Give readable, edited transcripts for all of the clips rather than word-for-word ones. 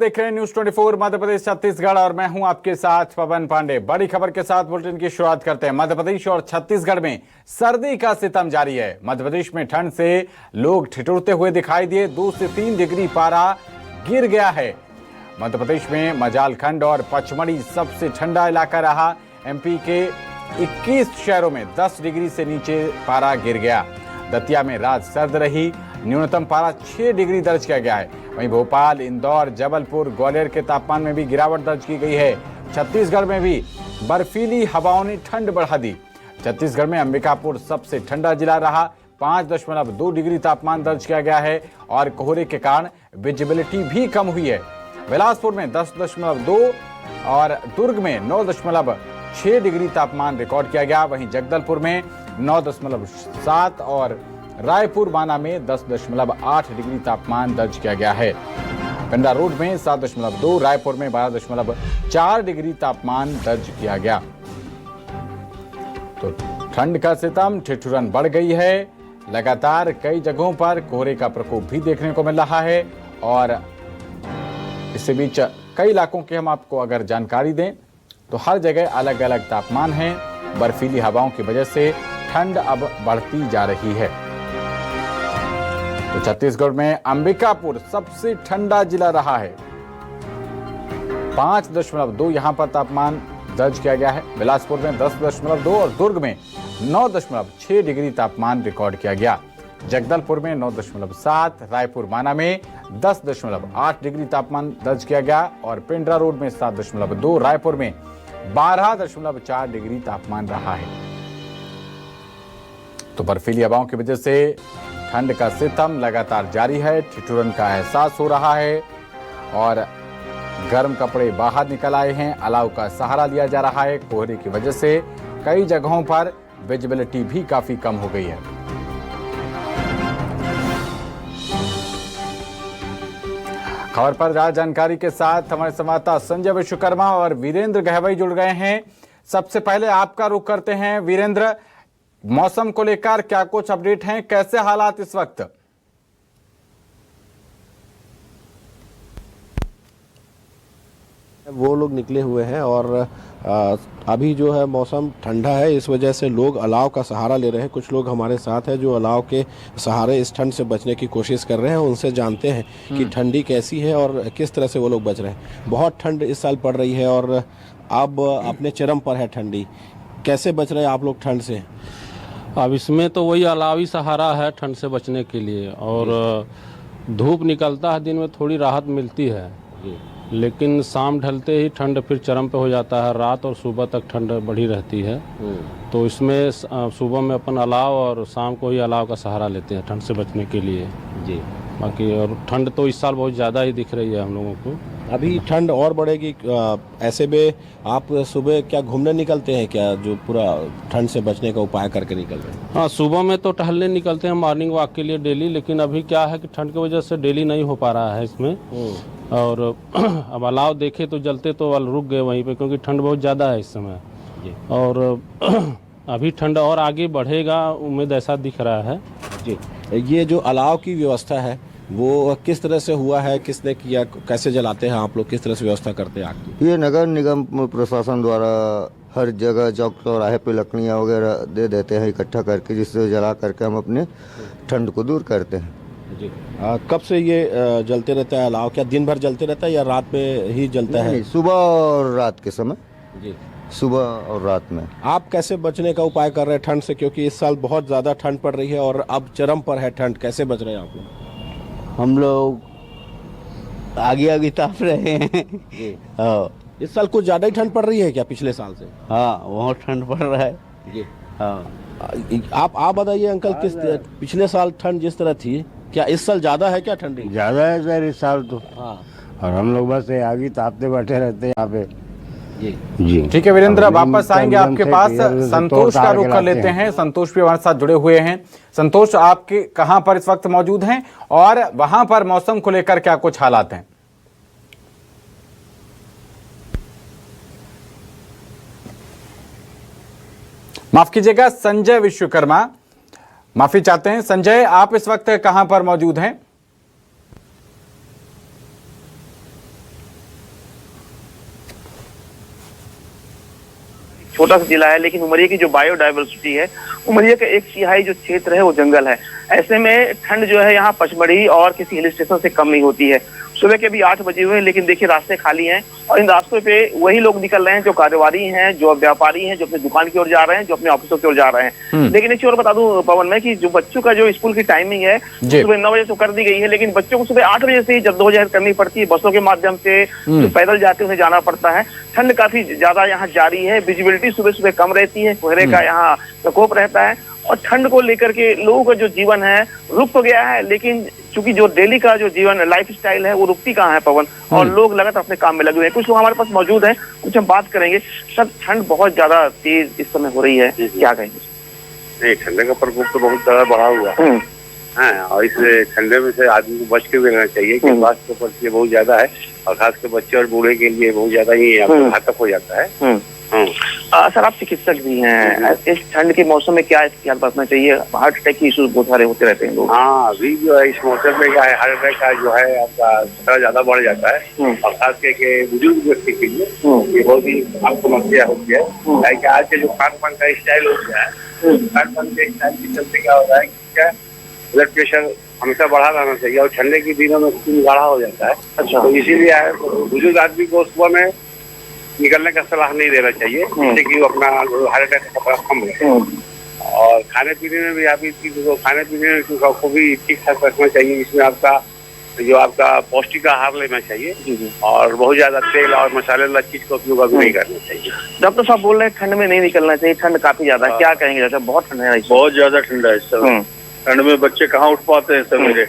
देख रहे हैं न्यूज 24 मध्य प्रदेश छत्तीसगढ़ और मैं हूं आपके साथ पवन पांडे। बड़ी खबर के साथ बुलेटिन की शुरुआत करते हैं। मध्य प्रदेश और छत्तीसगढ़ में सर्दी का सितम जारी है। मध्य प्रदेश में ठंड से लोग ठिठुरते हुए दिखाई दिए। 2 से 3 डिग्री पारा गिर गया है। मध्य प्रदेश में मजालखंड और पचमढ़ी सबसे ठंडा इलाका रहा। एमपी के 21 शहरों में 10 डिग्री से नीचे पारा गिर गया। दतिया में रात सर्द रही। न्यूनतम पारा 6 डिग्री दर्ज किया गया है। वहीं भोपाल, इंदौर, जबलपुर, ग्वालियर के तापमान में भी गिरावट दर्ज की गई है। छत्तीसगढ़ में भी बर्फीली हवाओं ने ठंड बढ़ा दी। छत्तीसगढ़ में अंबिकापुर सबसे ठंडा जिला रहा। 5.2 डिग्री तापमान दर्ज किया गया है और कोहरे के कारण विजिबिलिटी भी कम हुई है। बिलासपुर में 10.2 और दुर्ग में 9.6 डिग्री तापमान रिकॉर्ड किया गया। वहीं जगदलपुर में 9.7 और रायपुर बाना में 10.8 डिग्री तापमान दर्ज किया गया है। पेंड्रा रोड में 7.2, रायपुर में 12.4 डिग्री तापमान दर्ज किया गया। तो ठंड का सितम ठिठुरन बढ़ गई है। लगातार कई जगहों पर कोहरे का प्रकोप भी देखने को मिल रहा है और इसके बीच कई इलाकों की हम आपको अगर जानकारी दें तो हर जगह अलग अलग तापमान है। बर्फीली हवाओं की वजह से ठंड अब बढ़ती जा रही है। तो छत्तीसगढ़ में अंबिकापुर सबसे ठंडा जिला रहा है। 5.2 यहां पर तापमान दर्ज किया गया है। बिलासपुर में 10.2 और दुर्ग में 9.6 डिग्री तापमान रिकॉर्ड किया गया। जगदलपुर में 9.7, रायपुर बाना में 10.8 डिग्री तापमान दर्ज किया गया और पेंड्रा रोड में 7.2, रायपुर में 12.4 डिग्री तापमान रहा है। तो बर्फीली हवाओं की वजह से ठंड का सितम लगातार जारी है। ठिठुरन का एहसास हो रहा है और गर्म कपड़े बाहर निकल आए हैं। अलाव का सहारा लिया जा रहा है। कोहरे की वजह से कई जगहों पर विजिबिलिटी भी काफी कम हो गई है। खबर पर ज्यादा जानकारी के साथ हमारे संवाददाता संजय विश्वकर्मा और वीरेंद्र गहवई जुड़ गए हैं। सबसे पहले आपका रुख करते हैं वीरेंद्र, मौसम को लेकर क्या कुछ अपडेट हैं, कैसे हालात इस वक्त? वो लोग निकले हुए हैं और अभी जो है मौसम ठंडा है, इस वजह से लोग अलाव का सहारा ले रहे हैं। कुछ लोग हमारे साथ हैं जो अलाव के सहारे इस ठंड से बचने की कोशिश कर रहे हैं। उनसे जानते हैं कि ठंडी कैसी है और किस तरह से वो लोग बच रहे हैं। बहुत ठंड इस साल पड़ रही है और अब अपने चरम पर है ठंडी। कैसे बच रहे हैं आप लोग ठंड से? अब इसमें तो वही अलावी सहारा है ठंड से बचने के लिए और धूप निकलता है दिन में थोड़ी राहत मिलती है, लेकिन शाम ढलते ही ठंड फिर चरम पे हो जाता है। रात और सुबह तक ठंड बढ़ी रहती है। तो इसमें सुबह में अपन अलाव और शाम को ही अलाव का सहारा लेते हैं ठंड से बचने के लिए जी। बाकी और ठंड तो इस साल बहुत ज़्यादा ही दिख रही है हम लोगों को। अभी ठंड और बढ़ेगी। ऐसे में आप सुबह क्या घूमने निकलते हैं क्या, जो पूरा ठंड से बचने का उपाय करके निकल रहे हैं? हाँ, सुबह में तो टहलने निकलते हैं मॉर्निंग वॉक के लिए डेली, लेकिन अभी क्या है कि ठंड की वजह से डेली नहीं हो पा रहा है इसमें। और अब अलाव देखे तो जलते तो रुक गए वहीं पे, क्योंकि ठंड बहुत ज़्यादा है इस समय। और अभी ठंड और आगे बढ़ेगा, उम्मीद ऐसा दिख रहा है जी। ये जो अलाव की व्यवस्था है वो किस तरह से हुआ है, किसने किया, कैसे जलाते हैं आप लोग, किस तरह से व्यवस्था करते हैं आपकी? ये नगर निगम प्रशासन द्वारा हर जगह चौक चौराहे पे लकड़ियाँ वगैरह दे देते हैं इकट्ठा करके, जिससे जला करके हम अपने ठंड को दूर करते हैं जी। कब से ये जलते रहता है अलाव? क्या दिन भर जलते रहता है या रात में ही जलता है? नहीं, सुबह और रात के समय जी। सुबह और रात में। आप कैसे बचने का उपाय कर रहे हैं ठंड से, क्योंकि इस साल बहुत ज़्यादा ठंड पड़ रही है और अब चरम पर है ठंड? कैसे बच रहे हैं आप लोग? हम लोग आगे आगे ताप रहे हैं। हाँ, इस साल कुछ ज़्यादा ही ठंड पड़ रही है क्या पिछले साल से? हाँ, बहुत ठंड पड़ रहा है जी। हाँ, आप बताइए अंकल, किस पिछले साल ठंड जिस तरह थी, क्या इस साल ज़्यादा है क्या ठंडी? ज़्यादा है सर इस साल तो। हाँ, और हम लोग बस आगे तापते बैठे रहते हैं यहाँ पे जी। ठीक है वीरेंद्र, वापस आएंगे आपके पास। संतोष का रुख कर लेते हैं। संतोष भी हमारे साथ जुड़े हुए हैं। संतोष, आपके कहां पर इस वक्त मौजूद हैं और वहां पर मौसम को लेकर क्या कुछ हालात हैं? माफ कीजिएगा, संजय विश्वकर्मा, माफी चाहते हैं। संजय, आप इस वक्त कहां पर मौजूद हैं? छोटा सा जिला है, लेकिन उमरिया की जो बायोडाइवर्सिटी है, उमरिया का 1/6 जो क्षेत्र है वो जंगल है। ऐसे में ठंड जो है यहाँ पचमढ़ी और किसी हिल स्टेशन से कम नहीं होती है। सुबह के भी 8 बजे हुए हैं, लेकिन देखिए रास्ते खाली हैं और इन रास्तों पे वही लोग निकल रहे हैं जो कारोबारी हैं, जो व्यापारी हैं, जो अपनी दुकान की ओर जा रहे हैं, जो अपने ऑफिसों की ओर जा रहे हैं। लेकिन एक चीज और बता दूं पवन में कि जो बच्चों का जो स्कूल की टाइमिंग है सुबह 9 बजे तो कर दी गई है, लेकिन बच्चों को सुबह 8 बजे से ही जद्दोजहद करनी पड़ती है। बसों के माध्यम से जो पैदल जाते हैं उन्हें जाना पड़ता है। ठंड काफी ज्यादा यहाँ जारी है, विजिबिलिटी सुबह सुबह कम रहती है, कोहरे का यहाँ प्रकोप रहता है और ठंड को लेकर के लोगों का जो जीवन है रुक तो गया है, लेकिन चूंकि जो डेली का जो जीवन लाइफ स्टाइल है वो रुकती कहाँ है पवन, और लोग लगातार अपने काम में लगे हुए हैं। कुछ लोग हमारे पास मौजूद हैं, कुछ हम बात करेंगे। सर, ठंड बहुत ज्यादा तेज इस समय हो रही है, क्या कहेंगे? नहीं, ठंडे का प्रकोप तो बहुत ज्यादा बढ़ा हुआ है और इस ठंडे में से आदमी को बच के भी रहना चाहिए कि स्वास्थ्य के लिए बहुत ज्यादा है और खासकर बच्चे और बूढ़े के लिए बहुत ज्यादा ही घातक हो जाता है। सर, आप चिकित्सक भी हैं, इस ठंड के मौसम में क्या ख्याल रखना चाहिए? हार्ट अटैक के इश्यूज बहुत सारे होते रहते हैं लोग। हाँ, अभी जो है इस मौसम में क्या है, हार्ट अटैक का जो है आपका खतरा ज्यादा बढ़ जाता है और खास करके बुजुर्ग व्यक्ति के लिए ये बहुत ही आपको समस्या होती है। क्योंकि आज के जो खान पान का स्टाइल हो गया है, खान पान के स्टाइल के चलते क्या हो रहा है कि क्या ब्लड प्रेशर हमेशा बढ़ा रहना चाहिए और ठंडे के दिनों में खून गाढ़ा हो जाता है। अच्छा, तो इसीलिए बुजुर्ग आदमी को सुबह में निकलने का सलाह नहीं देना चाहिए, जिससे कि वो अपना हार्ट अटैक का खतरा कम रहे। और खाने पीने में भी आप इस चीज को खाने पीने में को भी ठीक ठाक रखना चाहिए। इसमें आपका पौष्टिक आहार लेना चाहिए और बहुत ज्यादा तेल और मसाले वाला चीज का उपयोग अभी नहीं करना चाहिए। डॉक्टर साहब बोल रहे हैं ठंड में नहीं निकलना चाहिए, ठंड काफी ज्यादा, क्या कहेंगे? जैसे बहुत ठंड है, बहुत ज्यादा ठंड है इस समय। ठंड में बच्चे कहाँ उठ पाते हैं सवेरे,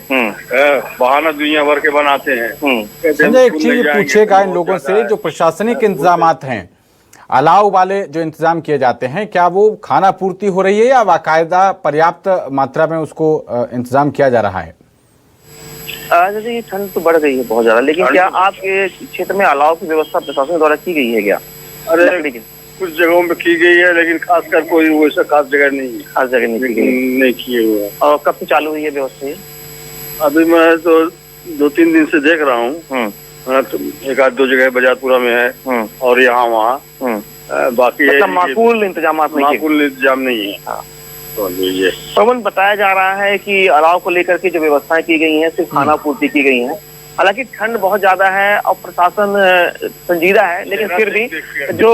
बहाना दुनिया भर के बनाते हैं। संजय, एक चीज पूछेगा इन लोगों से, जो प्रशासनिक इंतजामात हैं, अलाव वाले जो इंतजाम किए जाते हैं, क्या वो खाना पूर्ति हो रही है या बाकायदा पर्याप्त मात्रा में उसको इंतजाम किया जा रहा है? जैसे ये ठंड तो बढ़ गई है बहुत ज्यादा, लेकिन क्या आपके क्षेत्र में अलाव की व्यवस्था प्रशासन द्वारा की गई है क्या? अरे कुछ जगहों में की गई है, लेकिन खासकर कोई वैसा खास जगह नहीं है। खास जगह नहीं किए हुए। और कब से चालू हुई है व्यवस्था? अभी मैं तो 2-3 दिन से देख रहा हूँ, तो 1-2 जगह बजारपुरा में है और यहाँ वहाँ, बाकी मतलब माकूल इंतजाम नहीं है। तो ये पवन, बताया जा रहा है कि अलाव को लेकर के जो व्यवस्थाएं की गई हैं सिर्फ खाना पूर्ति की गई है। हालांकि ठंड बहुत ज्यादा है और प्रशासन संजीदा है, लेकिन फिर भी जो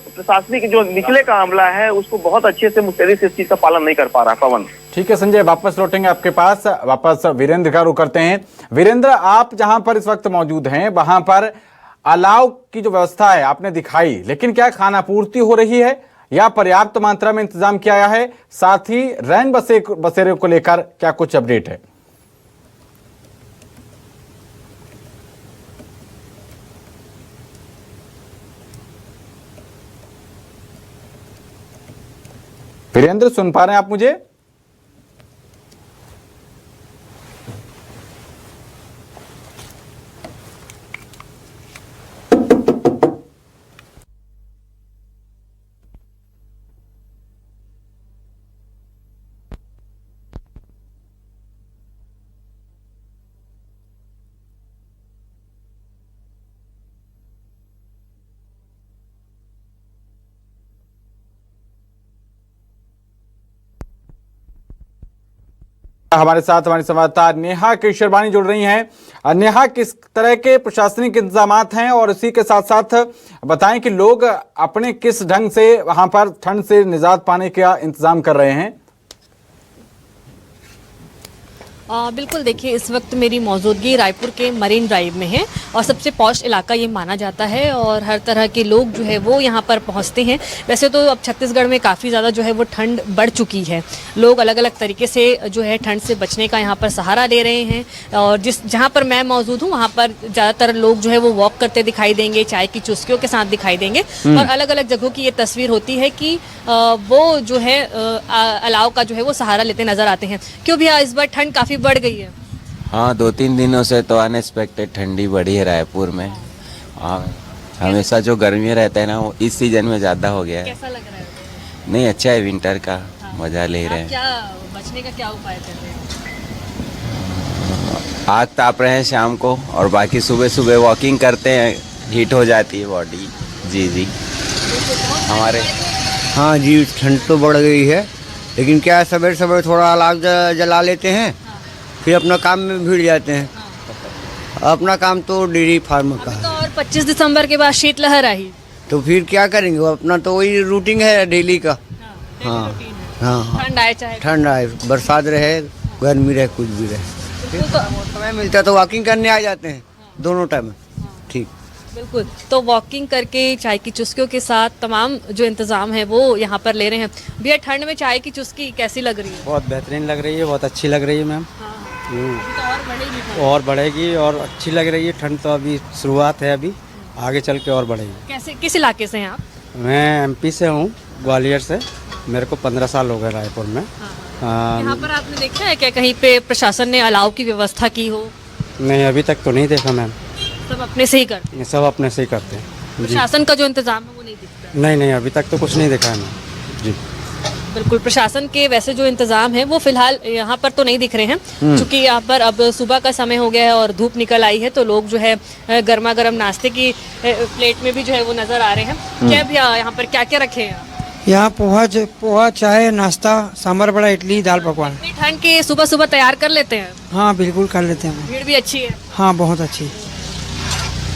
प्रशासनिक जो निचले का अमला है उसको बहुत अच्छे से मुस्तैदी से इस चीज का पालन नहीं कर पा रहा। पवन, ठीक है संजय, वापस लौटेंगे आपके पास, वापस वीरेंद्र का रुख करते हैं। वीरेंद्र, आप जहां पर इस वक्त मौजूद हैं वहां पर अलाव की जो व्यवस्था है आपने दिखाई, लेकिन क्या खाना पूर्ति हो रही है या पर्याप्त मात्रा में इंतजाम किया गया है? साथ ही रैन बसेरे को लेकर क्या कुछ अपडेट है? वीरेंद्र, सुन पा रहे हैं आप मुझे? हमारे साथ हमारी संवाददाता नेहा केशरवानी जुड़ रही हैं। नेहा, किस तरह के प्रशासनिक इंतजामात हैं और इसी के साथ साथ बताएं कि लोग अपने किस ढंग से वहां पर ठंड से निजात पाने का इंतजाम कर रहे हैं? बिल्कुल, देखिए इस वक्त मेरी मौजूदगी रायपुर के मरीन ड्राइव में है और सबसे पॉश इलाका ये माना जाता है और हर तरह के लोग जो है वो यहाँ पर पहुँचते हैं। वैसे तो अब छत्तीसगढ़ में काफ़ी ज़्यादा जो है वो ठंड बढ़ चुकी है, लोग अलग अलग तरीके से जो है ठंड से बचने का यहाँ पर सहारा ले रहे हैं और जहाँ पर मैं मौजूद हूँ वहाँ पर ज़्यादातर लोग जो है वो वॉक करते दिखाई देंगे, चाय की चुस्कियों के साथ दिखाई देंगे और अलग अलग जगहों की ये तस्वीर होती है कि वो जो है अलाव का जो है वो सहारा लेते नजर आते हैं। क्यों भैया, इस बार ठंड काफ़ी बढ़ गई है? हाँ, 2-3 दिनों से तो अनएक्सपेक्टेड ठंडी बढ़ी है रायपुर में। हमेशा जो गर्मी रहता है ना वो इस सीजन में ज़्यादा हो गया है। कैसा लग रहा है? नहीं, अच्छा है, विंटर का मज़ा ले रहे हैं। क्या बचने का क्या उपाय कर रहे हैं? आग ताप रहे हैं शाम को और बाकी सुबह सुबह वॉकिंग करते हैं, हीट हो जाती है बॉडी। जी हमारे हाँ जी, ठंड तो बढ़ गई है, लेकिन क्या है सवेरे सवेरे थोड़ा अलाव जला लेते हैं, फिर अपना काम में भिड़ जाते हैं। अपना काम तो डेयरी फार्म का है। तो और 25 दिसंबर के बाद शीतलहर आई, तो फिर क्या करेंगे, अपना तो वही रूटीन है डेली का। हाँ हाँ, ठंड आए चाहे ठंड आए, बरसात रहे, गर्मी रहे, कुछ भी रहे, समय मिलता है तो वॉकिंग करने आ जाते हैं दोनों टाइम। ठीक, बिल्कुल। तो वॉकिंग करके चाय की चुस्कियों के साथ तमाम जो इंतजाम है वो यहाँ पर ले रहे हैं। भैया ठंड में चाय की चुस्की कैसी लग रही है? बहुत बेहतरीन लग रही है, बहुत अच्छी लग रही है मैम। अभी तो और बढ़ेगी ठंड। और बढ़ेगी और अच्छी लग रही है ठंड, तो अभी शुरुआत है, अभी आगे चल के और बढ़ेगी। कैसे, किस इलाके से हैं आप? मैं एमपी से हूँ, ग्वालियर से। मेरे को 15 साल हो गए रायपुर में। यहाँ पर आपने देखा है क्या कहीं पे प्रशासन ने अलाव की व्यवस्था की हो? नहीं, अभी तक तो नहीं देखा मैम। सब अपने से ही करते हैं? ये सब अपने से ही करते हैं जी। प्रशासन का जो इंतजाम है वो नहीं दिखता? नहीं, अभी तक तो कुछ नहीं देखा है मैम जी। बिल्कुल, प्रशासन के वैसे जो इंतजाम है वो फिलहाल यहाँ पर तो नहीं दिख रहे हैं, क्योंकि यहाँ पर अब सुबह का समय हो गया है और धूप निकल आई है, तो लोग जो है गर्मा गर्म नाश्ते की प्लेट में भी जो है वो नजर आ रहे हैं। क्या भैया यहाँ पर क्या क्या रखे हैं? यहाँ पोहा, चाय, नाश्ता, सांभर बड़ा, इडली, दाल पकवान। इतनी ठंड के सुबह सुबह तैयार कर लेते हैं? हाँ बिल्कुल कर लेते हैं। भीड़ भी अच्छी है? हाँ बहुत अच्छी।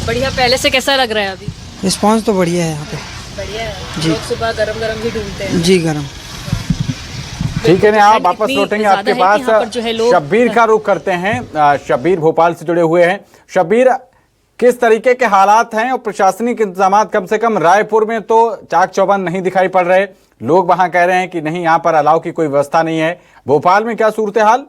बढ़िया। पहले से कैसा लग रहा है अभी? रिस्पांस तो बढ़िया है यहाँ पे। बढ़िया है जी। लोग सुबह गरम गरम भी ढूंढते हैं। जी गरम। ठीक है ना, आप ठंड वापस इतनी लौटेंगे ज्यादा आपके है कि यहाँ पर पास। जो है लोग- शब्बीर का रुख करते हैं। शब्बीर भोपाल से जुड़े हुए हैं। शब्बीर, किस तरीके के हालात हैं और प्रशासनिक इंतजाम? कम से कम रायपुर में तो चाक चौबंद नहीं दिखाई पड़ रहे, लोग वहां कह रहे हैं कि नहीं, यहाँ पर अलाव की कोई व्यवस्था नहीं है। भोपाल में क्या सूरत हाल?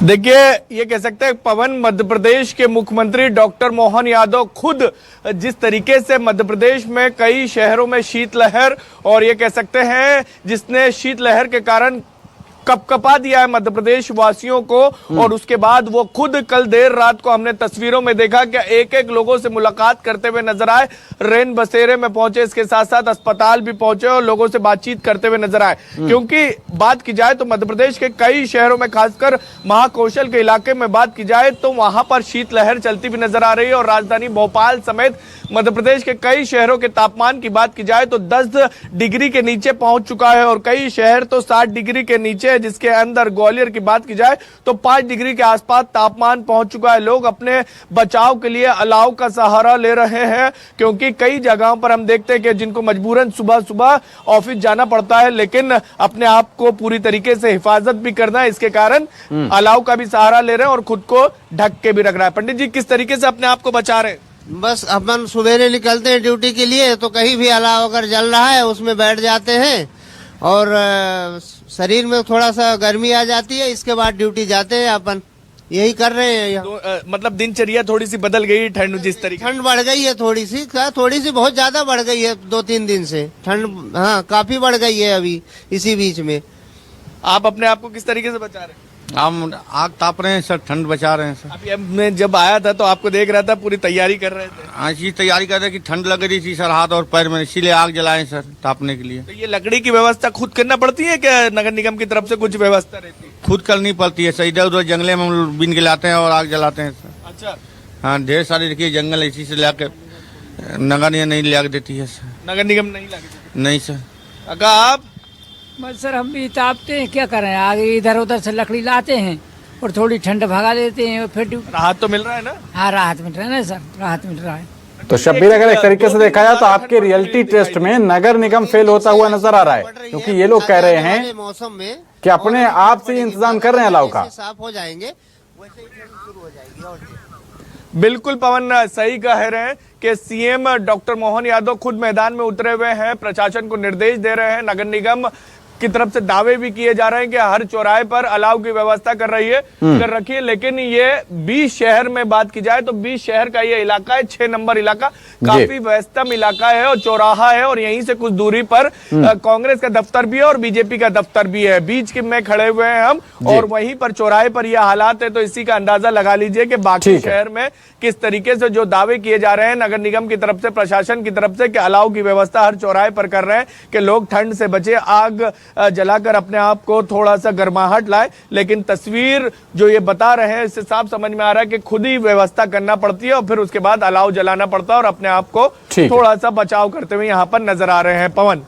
देखिए, ये कह सकते हैं पवन, मध्य प्रदेश के मुख्यमंत्री डॉक्टर मोहन यादव खुद जिस तरीके से मध्य प्रदेश में कई शहरों में शीतलहर, और ये कह सकते हैं जिसने शीतलहर के कारण कपकपा दिया है मध्य प्रदेश वासियों को, और उसके बाद वो खुद कल देर रात को हमने तस्वीरों में देखा कि एक एक लोगों से मुलाकात करते हुए नजर आए, रेन बसेरे में पहुंचे, इसके साथ साथ अस्पताल भी पहुंचे और लोगों से बातचीत करते हुए नजर आए। क्योंकि बात की जाए तो मध्य प्रदेश के कई शहरों में, खासकर महाकौशल के इलाके में बात की जाए तो वहां पर शीतलहर चलती भी नजर आ रही है, और राजधानी भोपाल समेत मध्य प्रदेश के कई शहरों के तापमान की बात की जाए तो 10 डिग्री के नीचे पहुंच चुका है, और कई शहर तो 60 डिग्री के नीचे, जिसके अंदर ग्वालियर की बात की जाए तो 5 डिग्री के आसपास तापमान पहुंच चुका है। लोग अपने बचाव के लिए अलाव का सहारा ले रहे हैं, क्योंकि कई जगहों पर हम देखते हैं कि जिनको मजबूरन सुबह सुबह ऑफिस जाना पड़ता है, लेकिन अपने आप को पूरी तरीके से हिफाजत भी करना है, इसके कारण अलाव का भी सहारा ले रहे हैं और खुद को ढक के भी रख रहा है। पंडित जी, किस तरीके से अपने आप को बचा रहे हैं? बस अपन सवेरे निकलते हैं ड्यूटी के लिए, तो कहीं भी अलाव अगर जल रहा है उसमें बैठ जाते हैं, और शरीर में थोड़ा सा गर्मी आ जाती है, इसके बाद ड्यूटी जाते हैं अपन। यही कर रहे हैं यहाँ। मतलब दिनचर्या थोड़ी सी बदल गई, ठंड जिस तरीके, ठंड बढ़ गई है थोड़ी सी बहुत ज्यादा बढ़ गई है 2-3 दिन से ठंड। हाँ काफी बढ़ गई है अभी इसी बीच में। आप अपने आप को किस तरीके से बचा रहे हैं? हम आग ताप रहे हैं सर, ठंड बचा रहे हैं सर। अभी मैं जब आया था तो आपको देख रहा था, पूरी तैयारी कर रहे थे। हाँ, इसी तैयारी कर रहे कि ठंड लग रही थी सर हाथ और पैर में, इसीलिए आग जलाएं सर तापने के लिए। तो ये लकड़ी की व्यवस्था खुद करना पड़ती है क्या, नगर निगम की तरफ से कुछ व्यवस्था रहती है? खुद करनी पड़ती है सर, इधर उधर जंगले में हम बीन के लाते हैं और आग जलाते हैं सर। अच्छा। हाँ, ढेर सारे देखिए जंगल, इसी से लाके नगर निगम नहीं लाके देती है सर। नगर निगम नहीं लाके? नहीं सर। अगर आप? बस सर हम भी तापते हैं, क्या करें, आगे इधर उधर से लकड़ी लाते हैं और थोड़ी ठंड भगा देते हैं, और फिर राहत तो मिल रहा है ना? हाँ राहत मिल रहा है ना सर, राहत मिल रहा है। तो शब्बीर, अगर एक तरीके से देखा जाए तो आपके रियलिटी टेस्ट में नगर निगम फेल होता हुआ नजर आ रहा है, क्योंकि ये लोग कह रहे हैं मौसम में कि अपने आप से इंतजाम कर रहे हैं अलाव का। साफ हो जाएंगे वैसे ही ठंड शुरू हो जाएगी। और बिल्कुल पवन सही कह रहे हैं कि सीएम डॉक्टर मोहन यादव खुद मैदान में उतरे हुए हैं, प्रशासन को निर्देश दे रहे हैं। नगर निगम की तरफ से दावे भी किए जा रहे हैं कि हर चौराहे पर अलाव की व्यवस्था कर रखी है, लेकिन ये 20 शहर में बात की जाए तो 20 शहर का ये इलाका है, 6 नंबर इलाका, काफी व्यस्तम इलाका है और चौराहा है, और यहीं से कुछ दूरी पर कांग्रेस का दफ्तर भी है और बीजेपी का दफ्तर भी है। बीच में खड़े हुए हैं हम, और वहीं पर चौराहे पर यह हालात है, तो इसी का अंदाजा लगा लीजिए कि बाकी शहर में किस तरीके से जो दावे किए जा रहे हैं नगर निगम की तरफ से, प्रशासन की तरफ से, कि अलाव की व्यवस्था हर चौराहे पर कर रहे हैं कि लोग ठंड से बचे, आग जलाकर अपने आप को थोड़ा सा गर्माहट लाए। लेकिन तस्वीर जो ये बता रहे हैं इससे साफ समझ में आ रहा है कि खुद ही व्यवस्था करना पड़ती है और फिर उसके बाद अलाव जलाना पड़ता है और अपने आप को थोड़ा सा बचाव करते हुए यहाँ पर नजर आ रहे हैं। पवन,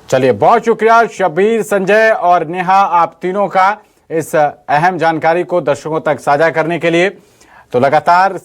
चलिए बहुत शुक्रिया शब्बीर, संजय और नेहा, आप तीनों का इस अहम जानकारी को दर्शकों तक साझा करने के लिए। तो लगातार